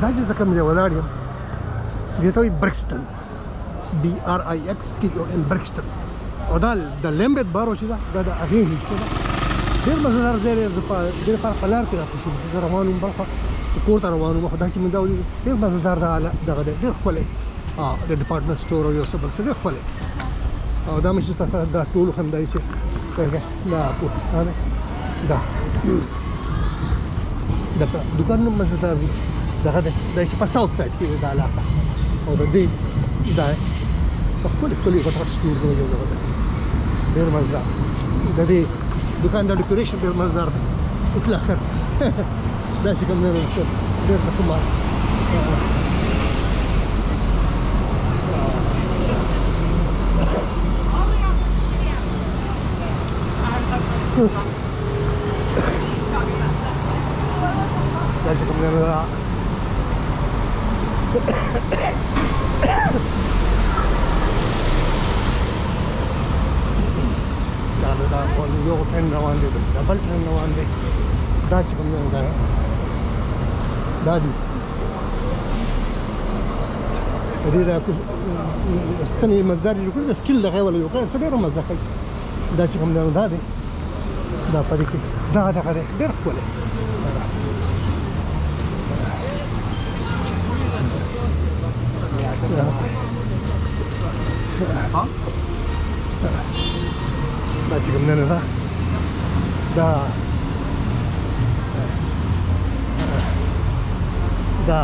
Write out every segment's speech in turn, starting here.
دا چې زه کوم ځای ولاړ یم دې ته وایي برکسټن BRIXTON برکسټن او دا د لیمبت بارو چې دا د هغې هیچ ده ډېر مزهدار ځای دی زه ډېر په لار کې راته شوم زه روان وم بلخوا کور ته روان وم خو دا چې مې دا ولید ډېر مزهدار دغه دی ډېر ښکلی د ډپارټمنټ سټور او یو څه بل څه ډېر ښکلی او دا مې چې تا دا ټول هم داسې دا دوکانونه مزهدار دي دغه دی دا چې په ساوث سایډ کې دی دا علاقه او د دې دا ښکلي ښکلي غټ غټ سټورونه یو دغه دی ډېر مزدار د دې دوکان د ډیکوریشن ډېر مزدار دی اطلاقا دا چې کوم دی نو ډېر د ښه مال دا چې کوم دی نو دا یو ټرین روان دی دا بل ټرین روان دی دا چې کوم دی دا دي د دې دا ستنې مزدار جوړ کړي د سټیل دغه ولا یو کړی څه ډېره مزه کوي دا چې کوم دی دا دی دا په دې کې دغه دی ډېر ښکلی دا چې کوم دی نو دا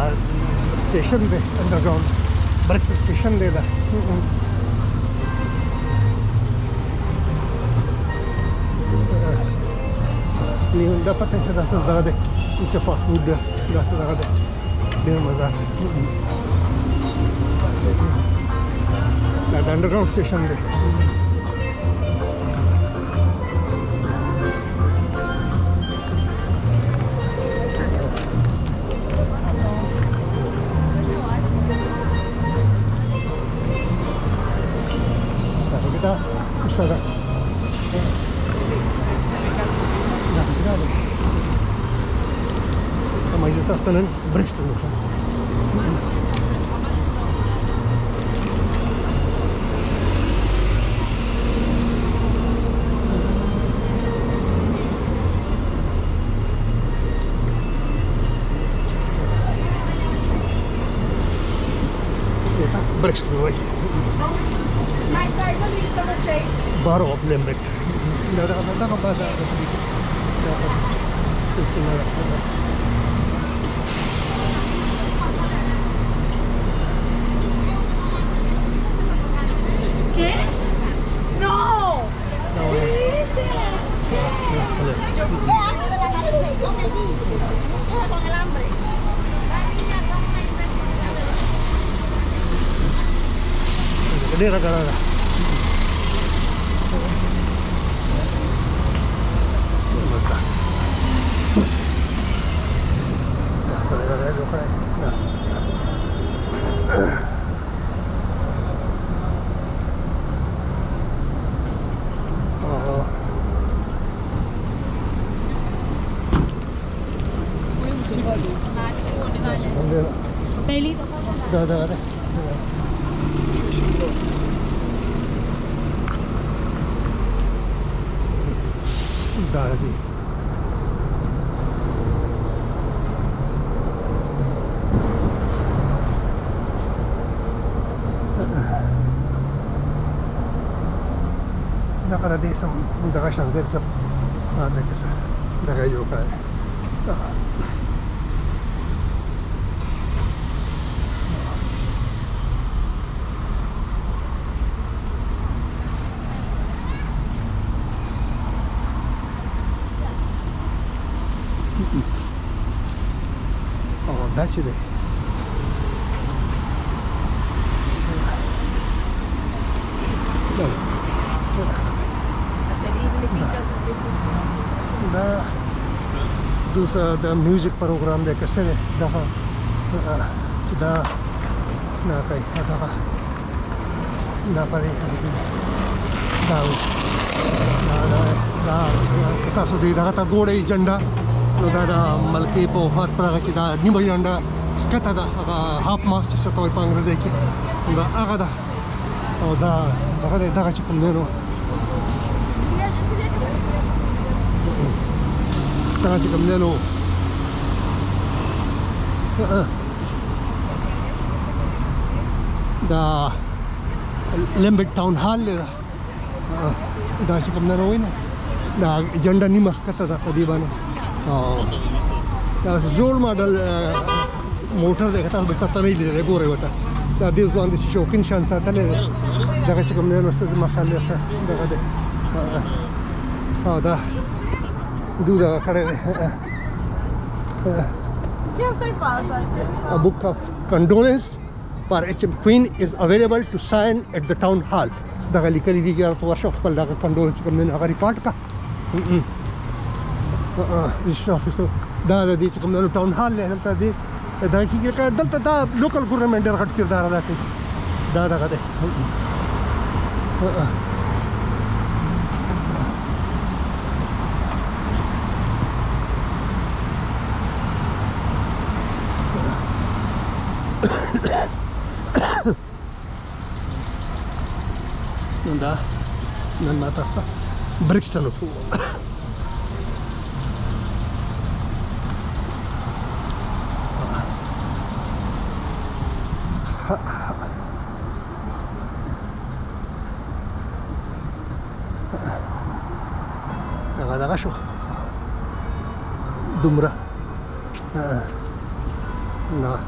سټیشن دی انډرګراوند برکسټن سټیشن دی دا دا پته چې دا څه دغه دی چې فاسټ فوډ دی دا څه دغه دی ډېر مزه دا د انډرګراوند سټیشن دی Sada. Mai jos asta în Brixton. Brixton, right? Mais tarde eu ligo pra vocês. Borough of Limerick. Da ¿Qué? No. No. ¿Qué dices? Con el hambre. Gede rada-rada. Masta. Peli. Da. Dargi. Da kada dei sam da gashan zer sab aade kisa da ga yo ka Oh, that's it. दूसरा the music programme दे कैसे दफा सीधा ना कहीं दफा ना पड़े दाऊ ना तासु दी दाता गोड़े झंडा नो दादा मलकी पोफात पर कि दा निबल झंडा کته ده هغه هاف ماست چې څه ته وایي په انګریزي کې دا هغه ده او دا دغه دی دغه چې کوم دی نو دغه چې کوم دی نو دا لمبټ ټاون هال دی دا چې کوم دی نو وایي نه دا جنډه نیمه ښکته ده په دې باندې دا زوړ ماډل موټر دی که تاسو به ته نه یې لیدلی ګورئ ورته دا دې ځوان داسې شوقین شان ساتلی دی دغه چې کوم دی نو څه زما خیال دی ښه دغه دی او دا دود دغه کړی دی ¿Qué está pasa? A book of condolence for HM Queen is available to sign at the town hall. دغه لیکلي دي چې ته ورشه خپل دغه condolence کوم دی نو هغه ریکارډ کړه رجسټر افیس دا د دې چې کوم دی ټاون هال دی هلته دی دا کېږي لکه دلته دا لوکل ګورنمنټ ډېر غټ کردار ادا کوي دا دغه دی دا نن ما تاسو ته برکسټن وښوم دغه شو دومره نه